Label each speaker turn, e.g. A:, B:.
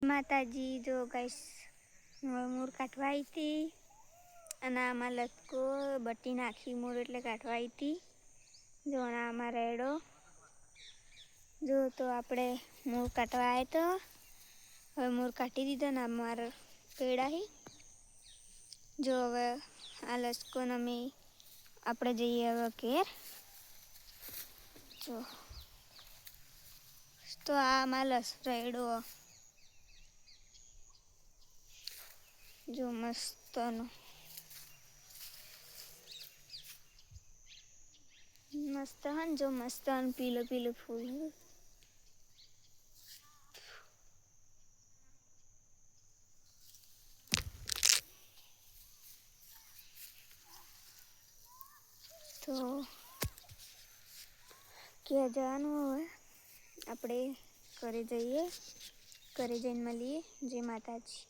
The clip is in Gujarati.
A: માતાજી જો ગાઈસ મોર કાઢવા આવી હતી અને આમાં લટકો બટ્ટી નાખી મોર એટલે કાઢવા આવી હતી. જો આમાં રેડો જો તો આપણે મોર કાઢવા આવ્યા તો હવે મોર કાઢી દીધો ને અમારે પેડા જો હવે આ લસકોને અમે આપણે જઈએ હવે ઘેર. જો તો આમાં રેડો જો મસ્તનો મસ્ત હન જો મસ્ત પીલો પીલો ફૂલ તો ક્યાં જવાનું હવે આપણે ઘરે જઈએ, ઘરે જઈને મળીએ. જય માતાજી.